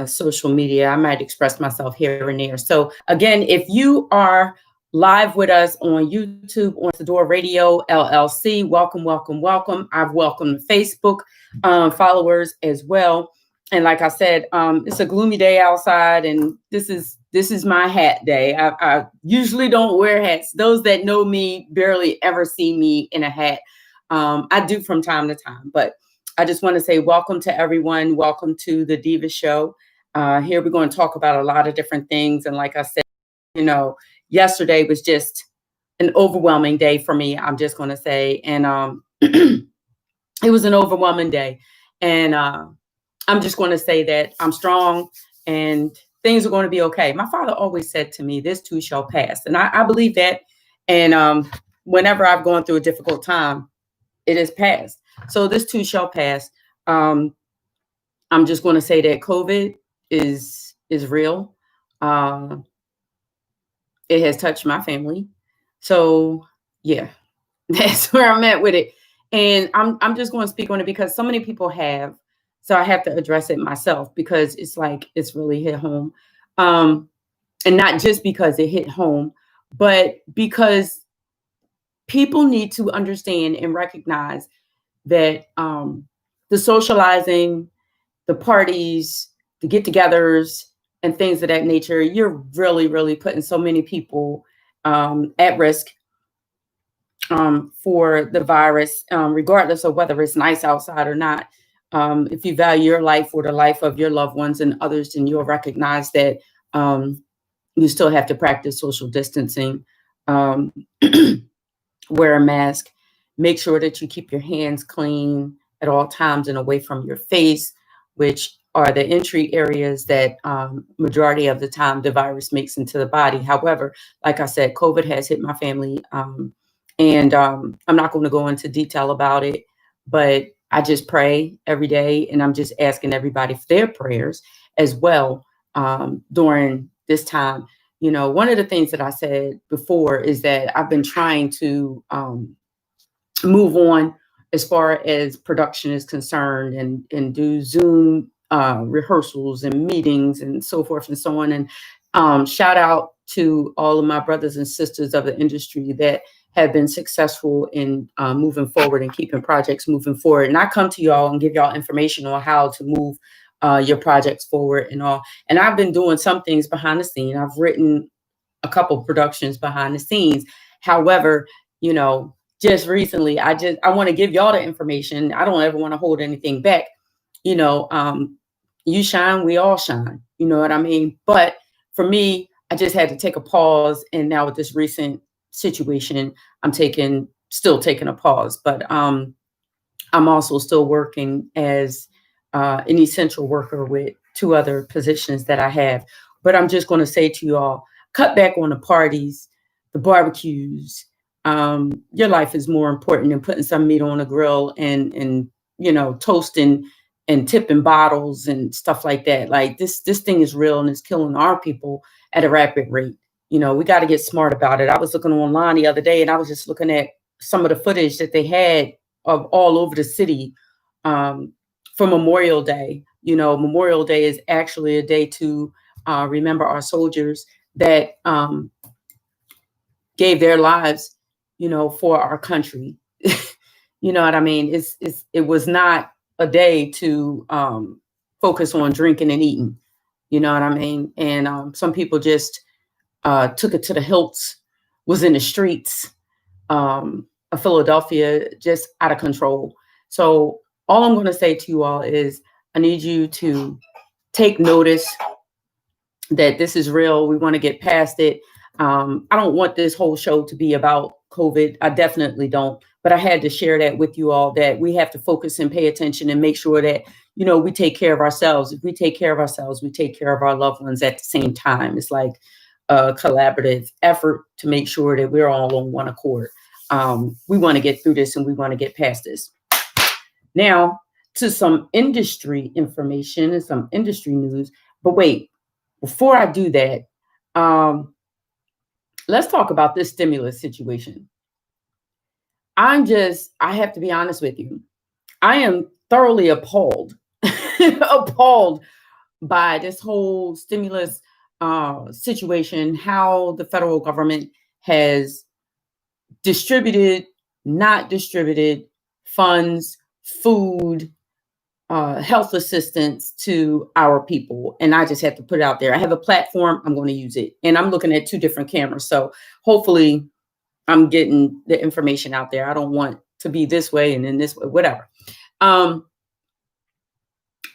social media. I might express myself here and there. So again, if you are live with us on YouTube, on the Door Radio LLC, welcome, welcome, welcome. I've welcomed Facebook followers as well. And like I said, it's a gloomy day outside, and this is my hat day. I usually don't wear hats. Those that know me barely ever see me in a hat. I do from time to time, but I just want to say welcome to everyone. Welcome to the Deeva Show. Here we're going to talk about a lot of different things. And like I said, yesterday was just an overwhelming day for me, I'm just going to say. And it was an overwhelming day. And I'm just going to say that I'm strong and things are going to be okay. My father always said to me, this too shall pass. And I believe that. And whenever I've gone through a difficult time, it has passed. So this too shall pass. I'm just going to say that COVID is real. It has touched my family. So yeah, that's where I'm at with it. And I'm just going to speak on it because so many people have. So I have to address it myself because it's like it's really hit home. And not just because it hit home, but because people need to understand and recognize that the socializing, the parties, the get-togethers, and things of that nature, you're really, really putting so many people at risk for the virus, regardless of whether it's nice outside or not. If you value your life or the life of your loved ones and others, then you'll recognize that you still have to practice social distancing, wear a mask, make sure that you keep your hands clean at all times and away from your face, which are the entry areas that majority of the time the virus makes into the body. However, like I said, COVID has hit my family, and I'm not going to go into detail about it, but I just pray every day, and I'm just asking everybody for their prayers as well during this time. One of the things that I said before is that I've been trying to move on as far as production is concerned and do Zoom rehearsals and meetings and so forth and so on. And shout out to all of my brothers and sisters of the industry that have been successful in moving forward and keeping projects moving forward. And I come to y'all and give y'all information on how to move your projects forward and all. And I've been doing some things behind the scene. I've written a couple productions behind the scenes. However, just recently, I want to give y'all the information. I don't ever want to hold anything back. You shine, we all shine. You know what I mean? But for me, I just had to take a pause. And now with this recent situation, I'm still taking a pause. But I'm also still working as an essential worker with 2 other positions that I have. But I'm just going to say to you all, cut back on the parties, the barbecues. Your life is more important than putting some meat on a grill and toasting and tipping bottles and stuff like that. Like this thing is real and it's killing our people at a rapid rate. We got to get smart about it. I was looking online the other day and I was just looking at some of the footage that they had of all over the city for Memorial Day. Memorial Day is actually a day to remember our soldiers that gave their lives, for our country. You know what I mean? It was not a day to focus on drinking and eating. You know what I mean? And some people just took it to the hilts, was in the streets of Philadelphia, just out of control. So all I'm going to say to you all is I need you to take notice that this is real. We want to get past it. I don't want this whole show to be about COVID. I definitely don't. But I had to share that with you all, that we have to focus and pay attention and make sure that, we take care of ourselves. If we take care of ourselves, we take care of our loved ones at the same time. It's like a collaborative effort to make sure that we're all on one accord. We want to get through this and we want to get past this. Now, to some industry information and some industry news. But wait, before I do that, let's talk about this stimulus situation. I have to be honest with you. I am thoroughly appalled appalled by this whole stimulus situation, how the federal government has distributed, not distributed funds, food, health assistance to our people. And I just have to put it out there. I have a platform, I'm going to use it. And I'm looking at 2 different cameras. So hopefully I'm getting the information out there. I don't want to be this way and then this way, whatever.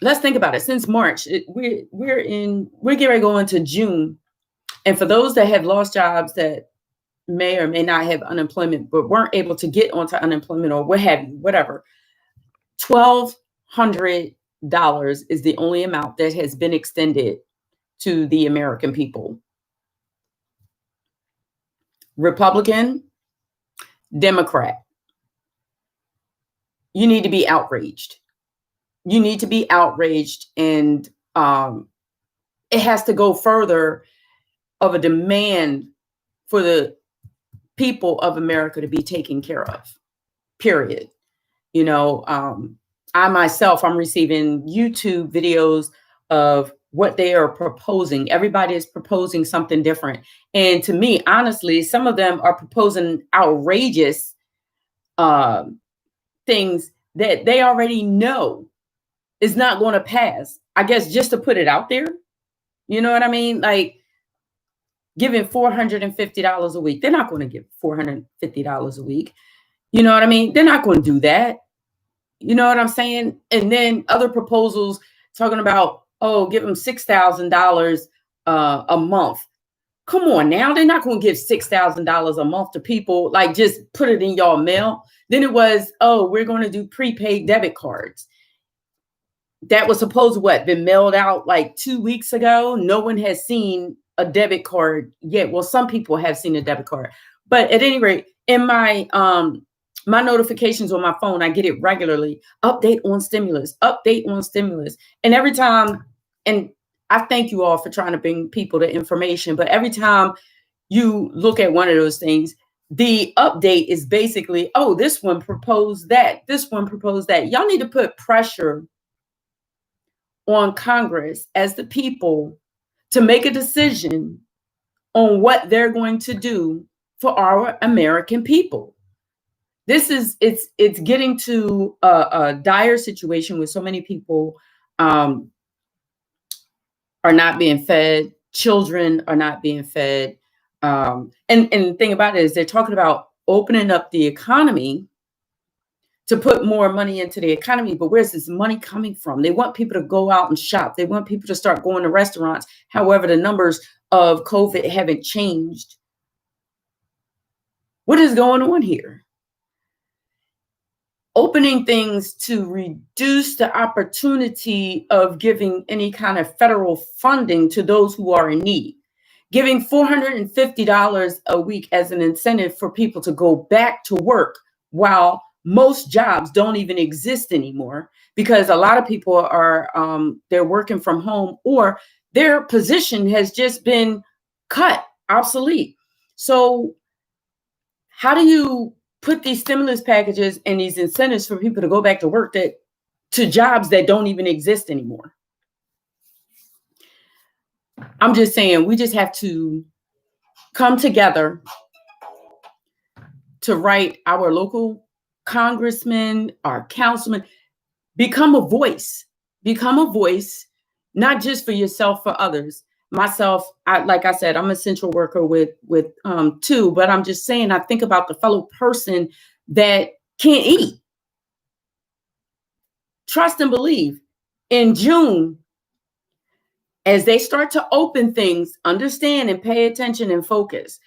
Let's think about it. Since March, we're getting ready to go into June. And for those that have lost jobs that may or may not have unemployment, but weren't able to get onto unemployment or what have you, whatever, $1,200 is the only amount that has been extended to the American people. Republican, Democrat, you need to be outraged. You need to be outraged, and it has to go further of a demand for the people of America to be taken care of, period. You know, I myself, I'm receiving YouTube videos of what they are proposing. Everybody is proposing something different. And to me, honestly, some of them are proposing outrageous things that they already know is not going to pass. I guess just to put it out there. You know what I mean? Like giving $450 a week. They're not going to give $450 a week. You know what I mean? They're not going to do that. You know what I'm saying? And then other proposals talking about, oh, give them $6,000 a month. Come on now. They're not going to give $6,000 a month to people. Like just put it in y'all mail. Then it was, oh, we're going to do prepaid debit cards. That was supposed to what, been mailed out like 2 weeks ago. No one has seen a debit card yet. Well, some people have seen a debit card, but at any rate, in my my notifications on my phone, I get it regularly. Update on stimulus, update on stimulus. And every time, and I thank you all for trying to bring people the information, but every time you look at one of those things, the update is basically, oh, this one proposed that, this one proposed that. Y'all need to put pressure on Congress as the people to make a decision on what they're going to do for our American people. This is, it's getting to a dire situation where so many people are not being fed. Children are not being fed. And the thing about it is they're talking about opening up the economy to put more money into the economy. But where's this money coming from? They want people to go out and shop. They want people to start going to restaurants. However, the numbers of COVID haven't changed. What is going on here? Opening things to reduce the opportunity of giving any kind of federal funding to those who are in need. Giving $450 a week as an incentive for people to go back to work while most jobs don't even exist anymore because a lot of people are they're working from home or their position has just been cut, obsolete. So how do you put these stimulus packages and these incentives for people to go back to work to jobs that don't even exist anymore? I'm just saying we just have to come together to write our local congressmen, our councilmen, become a voice, not just for yourself, for others. Myself, like I said, I'm an essential worker with 2, but I'm just saying, I think about the fellow person that can't eat. Trust and believe. In June, as they start to open things, understand and pay attention and focus.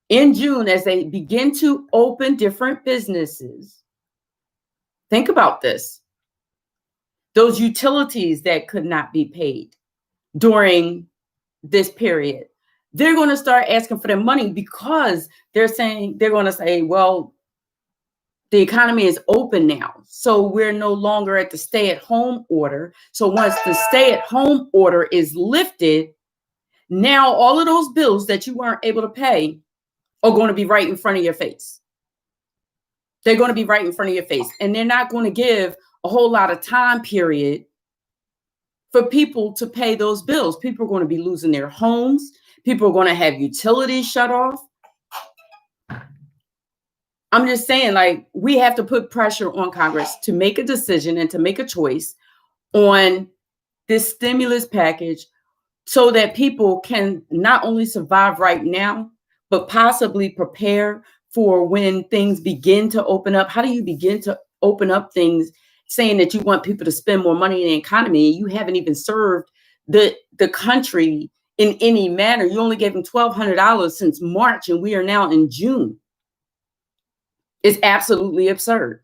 In June, as they begin to open different businesses, think about this. Those utilities that could not be paid during this period, they're going to start asking for their money because they're going to say, well, the economy is open now. So we're no longer at the stay-at-home order. So once the stay-at-home order is lifted, now all of those bills that you weren't able to pay are going to be right in front of your face. They're going to be right in front of your face. And they're not going to give a whole lot of time period for people to pay those bills. People are going to be losing their homes. People are going to have utilities shut off. I'm just saying, like, we have to put pressure on Congress to make a decision and to make a choice on this stimulus package so that people can not only survive right now, but possibly prepare for when things begin to open up. How do you begin to open up things saying that you want people to spend more money in the economy? You haven't even served the country in any manner. You only gave them $1,200 since March, and we are now in June. It's absolutely absurd.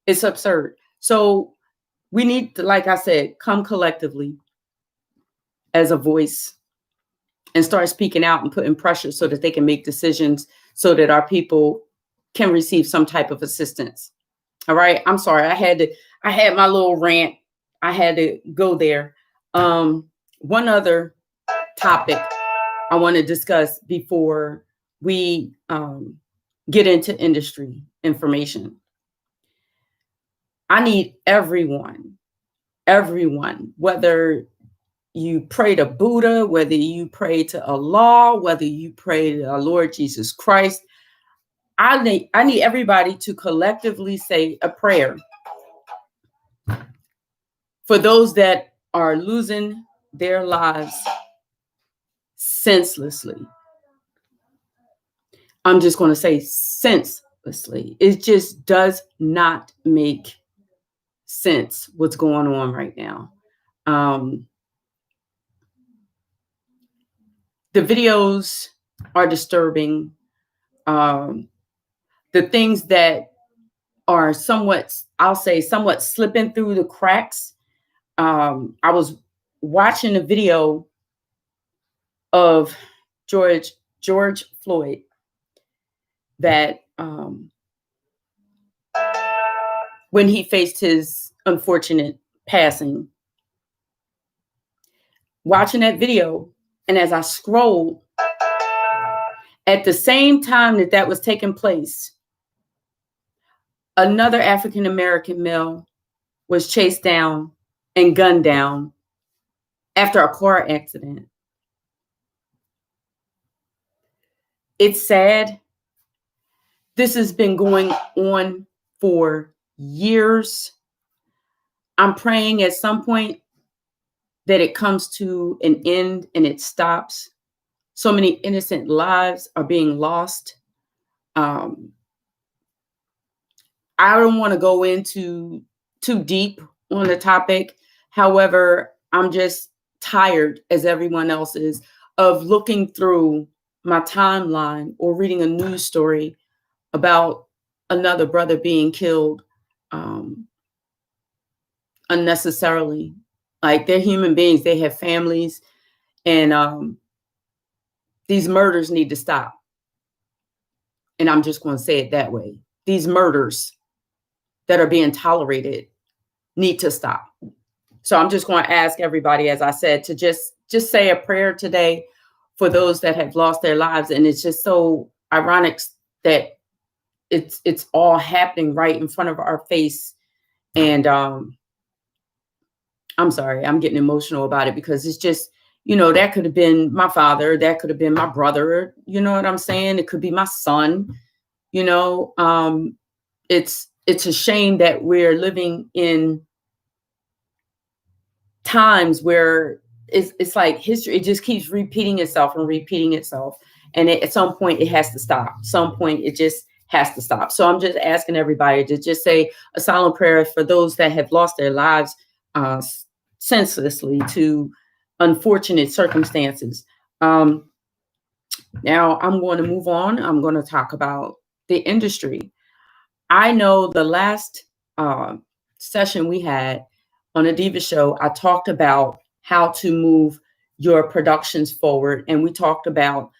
It's absurd. So we need to, like I said, come collectively as a voice and start speaking out and putting pressure so that they can make decisions so that our people can receive some type of assistance. All right. I'm sorry. I had my little rant. I had to go there. One other topic I want to discuss before we get into industry information. I need everyone, whether you pray to Buddha, whether you pray to Allah, whether you pray to our Lord Jesus Christ, I need everybody to collectively say a prayer for those that are losing their lives senselessly. I'm just going to say senselessly. It just does not make sense what's going on right now. The videos are disturbing. The things that are somewhat slipping through the cracks. I was watching a video of George Floyd that when he faced his unfortunate passing, watching that video, and as I scrolled, at the same time that was taking place, another African-American male was chased down and gunned down after a car accident. It's sad. This has been going on for years. I'm praying at some point that it comes to an end and it stops. So many innocent lives are being lost. I don't want to go into too deep on the topic. However, I'm just tired, as everyone else is, of looking through my timeline or reading a news story about another brother being killed unnecessarily. Like, they're human beings, they have families, and these murders need to stop. And I'm just going to say it that way. These murders that are being tolerated need to stop. So I'm just going to ask everybody, as I said, to just say a prayer today for those that have lost their lives. And it's just so ironic that it's all happening right in front of our face. And I'm sorry, I'm getting emotional about it because it's just, that could have been my father, that could have been my brother, you know what I'm saying? It could be my son, it's a shame that we're living in times where it's like history, it just keeps repeating itself. And at some point it has to stop. Some point it just has to stop. So I'm just asking everybody to just say a silent prayer for those that have lost their lives senselessly to unfortunate circumstances. Now I'm going to move on. I'm going to talk about the industry. I know the last session we had on the Deeva Show, I talked about how to move your productions forward, and we talked about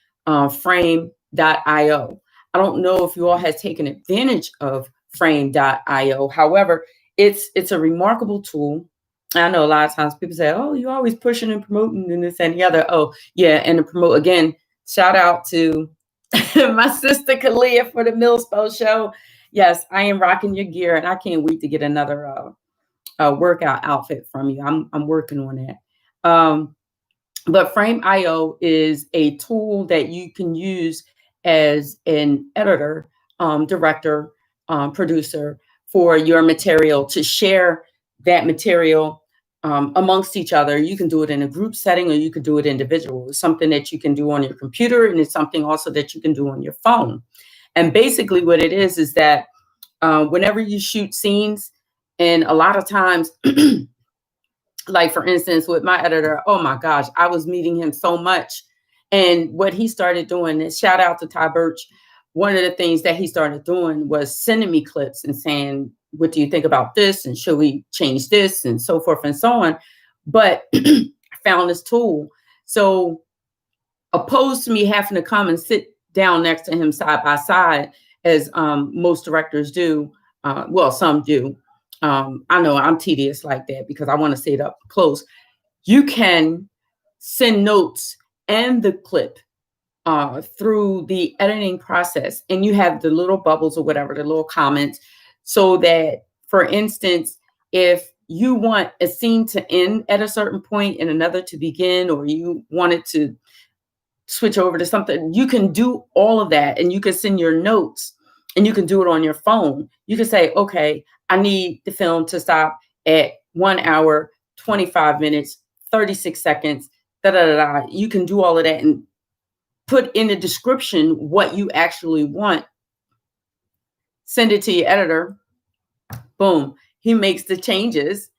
frame.io. I don't know if you all have taken advantage of frame.io. However, it's a remarkable tool. I know a lot of times people say, oh, you're always pushing and promoting and this and the other. Oh, yeah. And to promote, again, shout out to my sister Kalia for the Millspo show. Yes, I am rocking your gear, and I can't wait to get another workout outfit from you. I'm working on that. But Frame.io is a tool that you can use as an editor, director, producer for your material to share that material amongst each other. You can do it in a group setting or you could do it individual. It's something that you can do on your computer, and it's something also that you can do on your phone. And basically what it is that whenever you shoot scenes, and a lot of times, like for instance, with my editor, oh my gosh, I was meeting him so much. And what he started doing, is shout out to Ty Birch, one of the things that he started doing was sending me clips and saying, what do you think about this? And should we change this? And so forth and so on. But I found this tool. So opposed to me having to come and sit down next to him side by side, as most directors do, well, some do. I know I'm tedious like that because I want to sit up close. You can send notes and the clip through the editing process, and you have the little bubbles or whatever, the little comments, so that, for instance, if you want a scene to end at a certain point and another to begin, or you want it to switch over to something, you can do all of that, and you can send your notes, and you can do it on your phone. You can say, okay, I need the film to stop at 1 hour, 25 minutes, 36 seconds, da da da da. You can do all of that and put in the description what you actually want. Send it to your editor. Boom. He makes the changes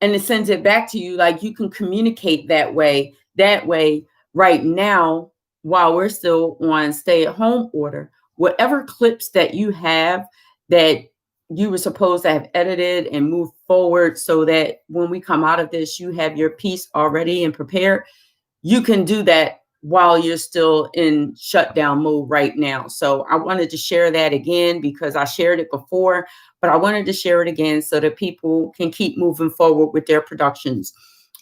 and it sends it back to you. Like, you can communicate that way. That way, right now, while we're still on stay-at-home order, whatever clips that you have that you were supposed to have edited and moved forward so that when we come out of this, you have your piece already and prepared, you can do that while you're still in shutdown mode right now. So I wanted to share that again because I shared it before, but I wanted to share it again so that people can keep moving forward with their productions.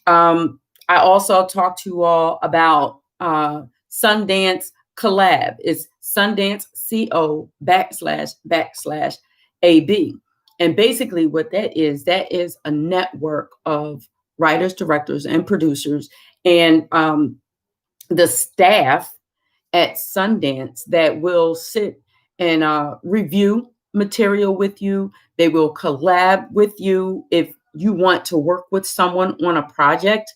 I also talked to you all about Sundance Collab. It's Sundance CO //AB. And basically what that is a network of writers, directors, and producers, and the staff at Sundance that will sit and review material with you. They will collab with you. If you want to work with someone on a project,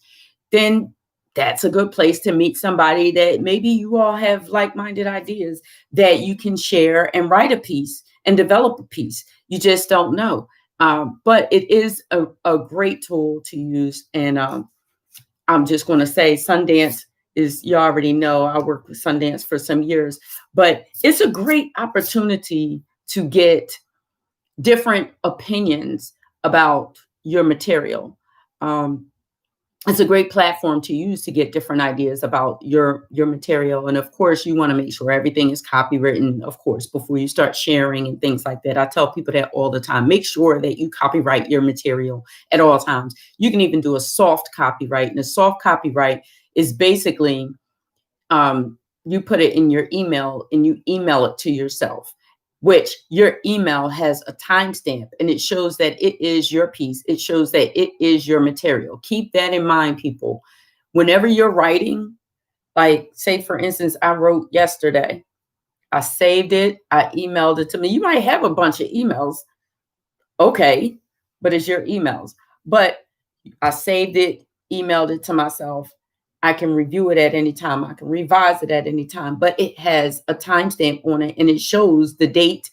then that's a good place to meet somebody that maybe you all have like-minded ideas that you can share and write a piece and develop a piece. You just don't know. But it is a great tool to use. And I'm just going to say Sundance is, you already know, I worked with Sundance for some years, but it's a great opportunity to get different opinions about your material. It's a great platform to use to get different ideas about your material. And of course, you want to make sure everything is copywritten, of course, before you start sharing and things like that. I tell people that all the time. Make sure that you copyright your material at all times. You can even do a soft copyright. And a soft copyright is basically you put it in your email and you email it to yourself, which your email has a timestamp and it shows that it is your piece. It shows that it is your material. Keep that in mind, people. Whenever you're writing, like say, for instance, I wrote yesterday, I saved it, I emailed it to me. You might have a bunch of emails. Okay, but it's your emails. But I saved it, emailed it to myself. I can review it at any time. I can revise it at any time, but it has a timestamp on it and it shows the date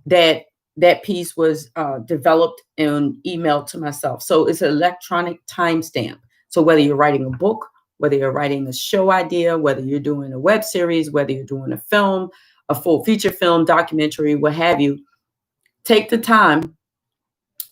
that that piece was developed and emailed to myself. So it's an electronic timestamp. So whether you're writing a book, whether you're writing a show idea, whether you're doing a web series, whether you're doing a film, a full feature film, documentary, what have you, take the time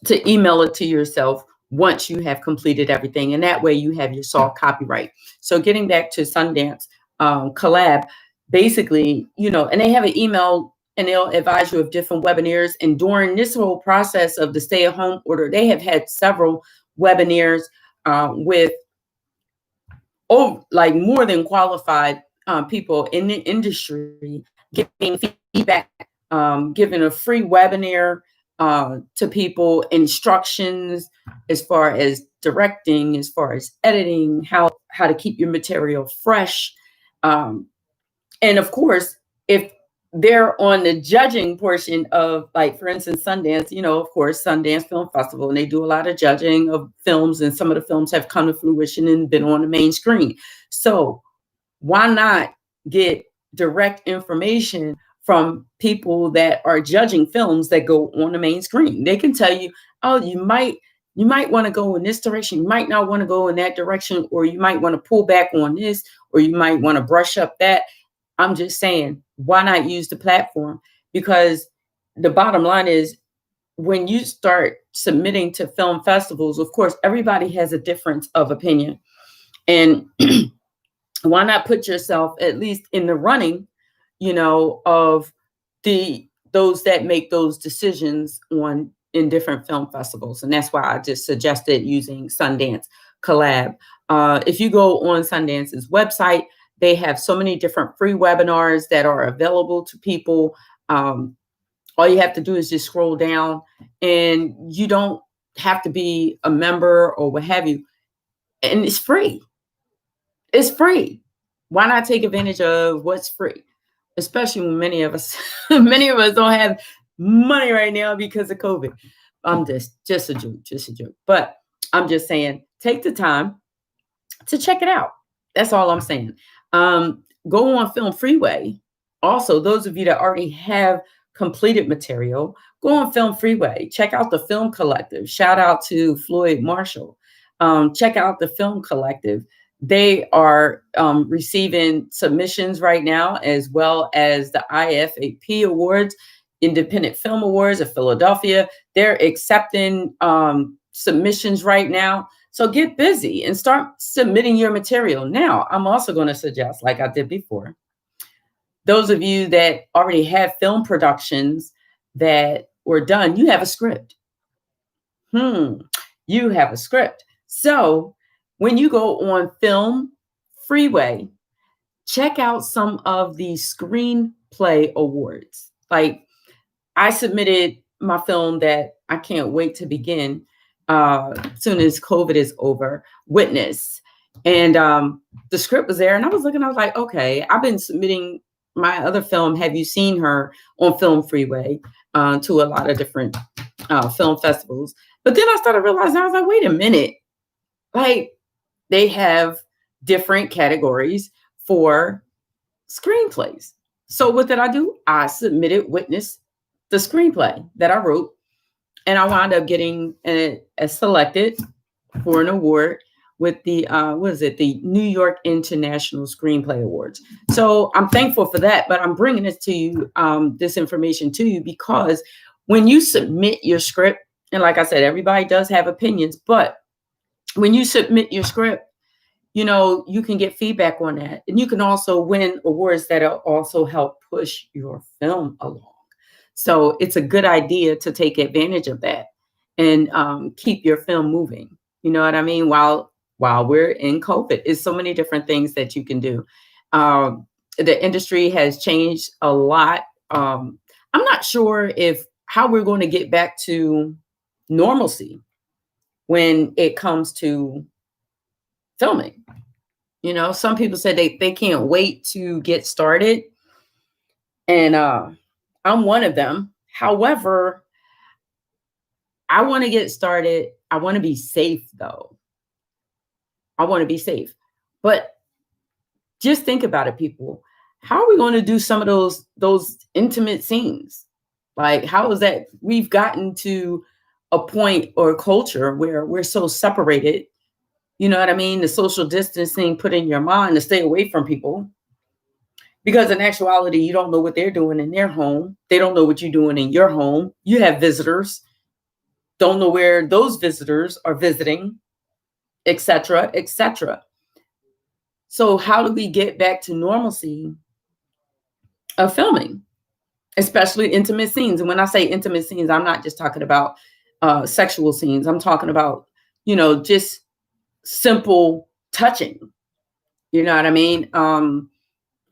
to email it to yourself once you have completed everything. And that way you have your soft copyright. So getting back to Sundance Collab, basically, and they have an email and they'll advise you of different webinars. And during this whole process of the stay-at-home order, they have had several webinars with like more than qualified people in the industry giving feedback, giving a free webinar to people instructions as far as directing, as far as editing, how to keep your material fresh. And of course, if they're on the judging portion of, like, for instance, Sundance, of course, Sundance Film Festival, and they do a lot of judging of films, and some of the films have come to fruition and been on the main screen. So why not get direct information from people that are judging films that go on the main screen? They can tell you, oh, you might want to go in this direction, you might not want to go in that direction, or you might want to pull back on this, or you might want to brush up that. I'm just saying, why not use the platform? Because the bottom line is, when you start submitting to film festivals, of course, everybody has a difference of opinion. And why not put yourself at least in the running, of those that make those decisions in different film festivals? And that's why I just suggested using Sundance Collab. If you go on Sundance's website, they have so many different free webinars that are available to people. All you have to do is just scroll down, and you don't have to be a member or what have you. And it's free. It's free. Why not take advantage of what's free? Especially when many of us don't have money right now because of COVID. I'm just a joke. But I'm just saying, take the time to check it out. That's all I'm saying. Go on Film Freeway. Also, those of you that already have completed material, go on Film Freeway. Check out the Film Collective. Shout out to Floyd Marshall. Check out the Film Collective. They are receiving submissions right now, as well as the IFAP Awards, Independent Film Awards of Philadelphia. They're accepting submissions right now. So get busy and start submitting your material. Now, I'm also going to suggest, like I did before, those of you that already have film productions that were done, you have a script. You have a script. So when you go on Film Freeway, check out some of the screenplay awards. Like, I submitted my film that I can't wait to begin as soon as COVID is over, Witness. And the script was there, and I was looking, I was like, okay, I've been submitting my other film, Have You Seen Her, on Film Freeway to a lot of different film festivals. But then I started realizing, I was like, wait a minute, like, they have different categories for screenplays. So what did I do? I submitted Witness, the screenplay that I wrote, and I wound up getting selected for an award with the the New York International Screenplay Awards. So I'm thankful for that, but I'm bringing this to you, this information to you, because when you submit your script, and like I said, everybody does have opinions, but when you submit your script, you can get feedback on that, and you can also win awards that also help push your film along. So it's a good idea to take advantage of that and keep your film moving. You know what I mean? While we're in COVID, it's so many different things that you can do. The industry has changed a lot. I'm not sure how we're going to get back to normalcy when it comes to filming. Some people said they can't wait to get started. And I'm one of them. However, I want to get started. I want to be safe, though. I want to be safe. But just think about it, people. How are we going to do some of those intimate scenes? Like, how is that? We've gotten to a point or a culture where we're so separated. You know what I mean? The social distancing put in your mind to stay away from people. Because in actuality, you don't know what they're doing in their home. They don't know what you're doing in your home. You have visitors. Don't know where those visitors are visiting, etc., etc. So how do we get back to normalcy of filming, especially intimate scenes? And when I say intimate scenes, I'm not just talking about sexual scenes. I'm talking about, just simple touching. You know what I mean?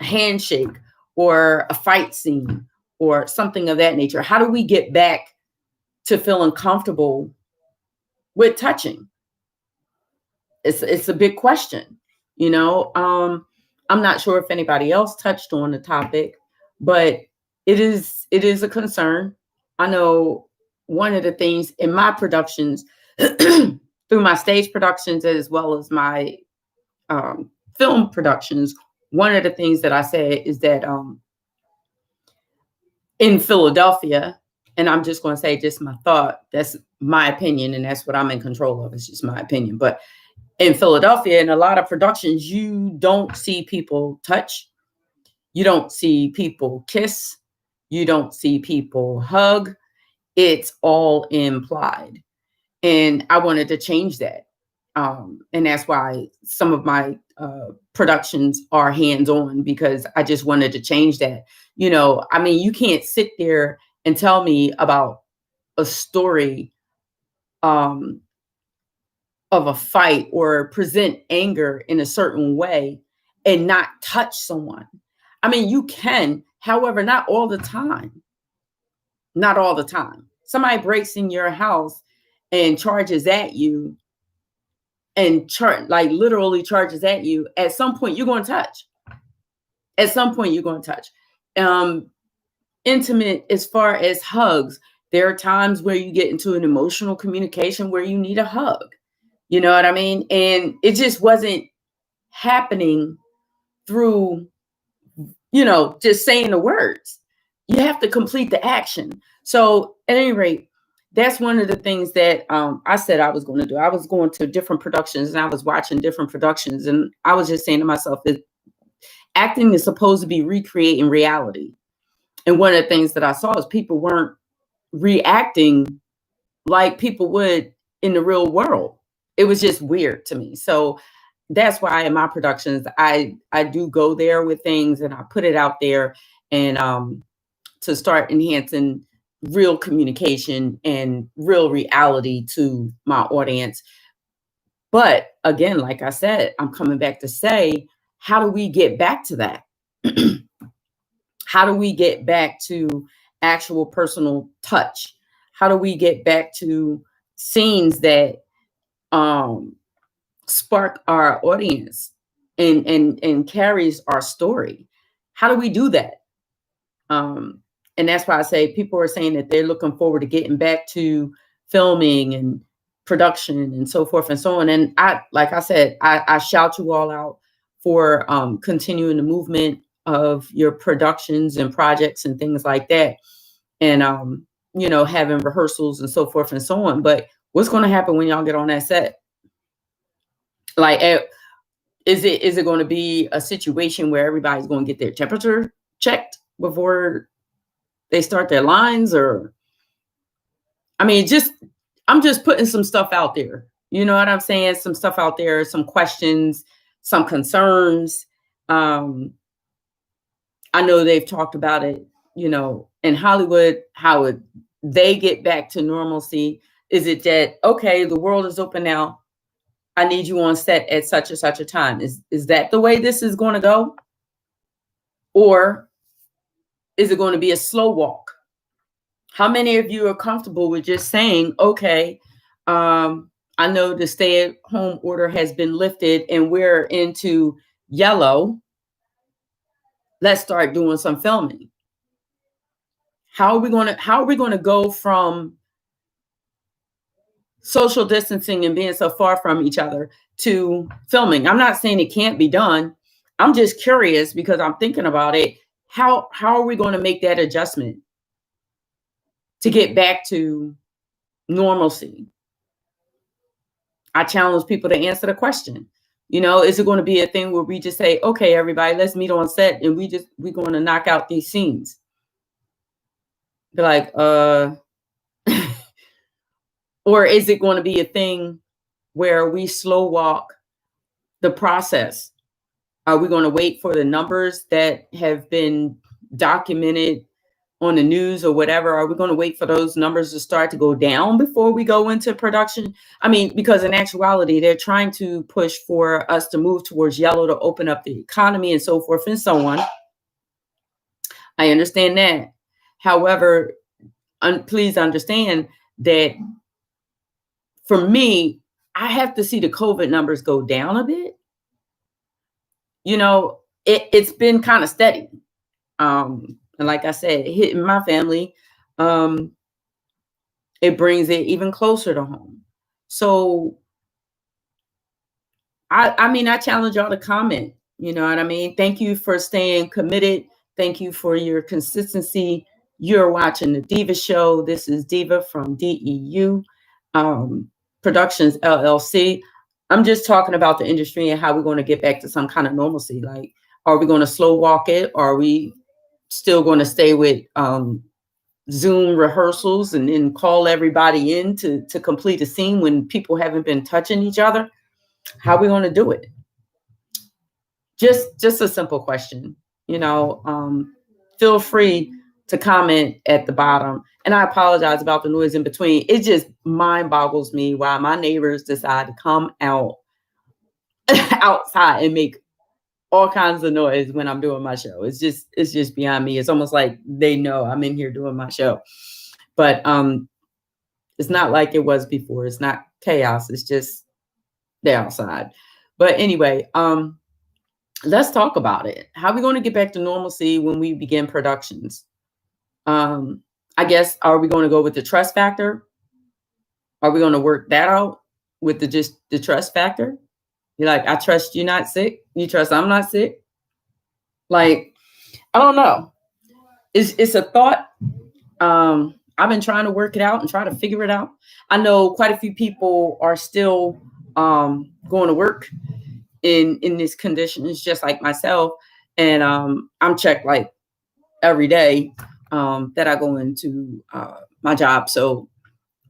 Handshake or a fight scene or something of that nature. How do we get back to feeling comfortable with touching? It's a big question, you know. I'm not sure if anybody else touched on the topic, but it is a concern. I know one of the things in my productions, through my stage productions as well as my film productions, one of the things that I said is that in Philadelphia, and I'm just going to say just my thought, that's my opinion, and that's what I'm in control of. It's just my opinion. But in Philadelphia, in a lot of productions, you don't see people touch. You don't see people kiss. You don't see people hug. It's all implied. And I wanted to change that. And that's why some of my productions are hands-on, because I just wanted to change that. You know, I mean, you can't sit there and tell me about a story of a fight or present anger in a certain way and not touch someone. I mean, you can, however, not all the time. Not all the time. Somebody breaks in your house and charges at you and like literally charges at you. At some point, you're going to touch. At some point, you're going to touch. Intimate as far as hugs. There are times where you get into an emotional communication where you need a hug. You know what I mean? And it just wasn't happening through, you know, just saying the words. You have to complete the action. So at any rate, that's one of the things that I said I was going to do. I was going to different productions and I was watching different productions. And I was just saying to myself that acting is supposed to be recreating reality. And one of the things that I saw is people weren't reacting like people would in the real world. It was just weird to me. So that's why in my productions, I do go there with things and I put it out there and to start enhancing real communication and real reality to my audience. But again, like I said, I'm coming back to say, how do we get back to that? How do we get back to actual personal touch? How do we get back to scenes that spark our audience and carries our story? How do we do that? And that's why I say people are saying that they're looking forward to getting back to filming and production and so forth and so on. And I, like I said, I shout you all out for continuing the movement of your productions and projects and things like that. And, you know, having rehearsals and so forth and so on. But what's going to happen when y'all get on that set? Like, is it going to be a situation where everybody's going to get their temperature checked before they start their lines? Or, I mean, I'm just putting some stuff out there. You know what I'm saying? Some stuff out there, some questions, some concerns. I know they've talked about it, you know, in Hollywood, how would they get back to normalcy? Is it that, okay, the world is open now, I need you on set at such and such a time? Is that the way this is going to go? Or is it going to be a slow walk? How many of you are comfortable with just saying, okay, I know the stay-at-home order has been lifted and we're into yellow. Let's start doing some filming. How are we going to go from social distancing and being so far from each other to filming? I'm not saying it can't be done. I'm just curious because I'm thinking about it. How are we going to make that adjustment to get back to normalcy? I challenge people to answer the question. You know, is it going to be a thing where we just say, okay, everybody, let's meet on set and we're going to knock out these scenes? Be like, or is it going to be a thing where we slow walk the process? Are we going to wait for the numbers that have been documented on the news or whatever? Are we going to wait for those numbers to start to go down before we go into production? I mean, because in actuality, they're trying to push for us to move towards yellow to open up the economy and so forth and so on. I understand that. However, please understand that for me, I have to see the COVID numbers go down a bit. You know, it's been kind of steady. And like I said, hitting my family, um, it brings it even closer to home. So I mean, I challenge y'all to comment. You know what I mean? Thank you for staying committed. Thank you for your consistency. You're watching the Deeva Show. This is Deeva from DEU Productions LLC. I'm just talking about the industry and how we're going to get back to some kind of normalcy. Like, are we going to slow walk it? Or are we still going to stay with Zoom rehearsals and then call everybody in to complete a scene when people haven't been touching each other? How are we going to do it? Just a simple question. You know, feel free to comment at the bottom. And I apologize about the noise in between. It just mind boggles me why my neighbors decide to come out outside and make all kinds of noise when I'm doing my show. It's just beyond me. It's almost like they know I'm in here doing my show. But it's not like it was before. It's not chaos. It's just they're outside. But anyway, let's talk about it. How are we going to get back to normalcy when we begin productions? I guess, are we going to go with the trust factor? Are we going to work that out with the trust factor? You're like, I trust you're not sick. You trust I'm not sick. Like, I don't know. It's a thought. I've been trying to work it out and try to figure it out. I know quite a few people are still going to work in these conditions, just like myself. And I'm checked like every day that I go into my job. So,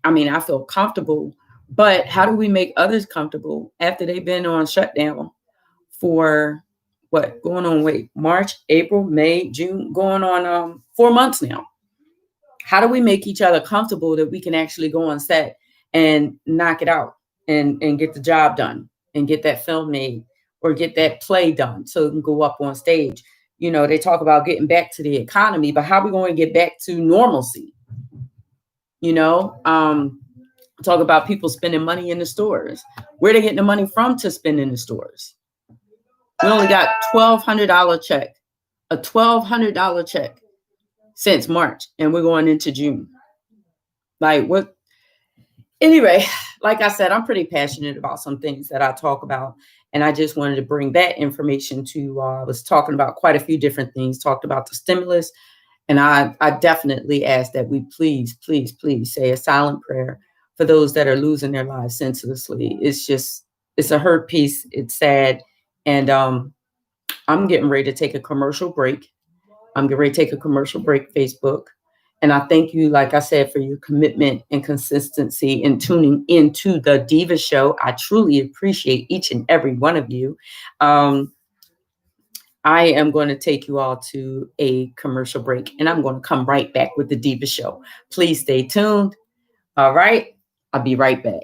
I mean, I feel comfortable. But how do we make others comfortable after they've been on shutdown for what going on? March, April, May, June, going on 4 months now. How do we make each other comfortable that we can actually go on set and knock it out and get the job done and get that film made or get that play done so it can go up on stage? You know, they talk about getting back to the economy, but how are we going to get back to normalcy? You know, talk about people spending money in the stores. Where they getting the money from to spend in the stores? We only got $1,200 check, a $1,200 check since March, and we're going into June. Like what? Anyway, like I said, I'm pretty passionate about some things that I talk about, and I just wanted to bring that information to. I was talking about quite a few different things. Talked about the stimulus, and I definitely ask that we please say a silent prayer for those that are losing their lives senselessly. It's a hurt piece. It's sad. And I'm getting ready to take a commercial break. Facebook. And I thank you, like I said, for your commitment and consistency in tuning into the Deeva Show. I truly appreciate each and every one of you. I am going to take you all to a commercial break, and I'm going to come right back with the Deeva Show. Please stay tuned. All right. I'll be right back.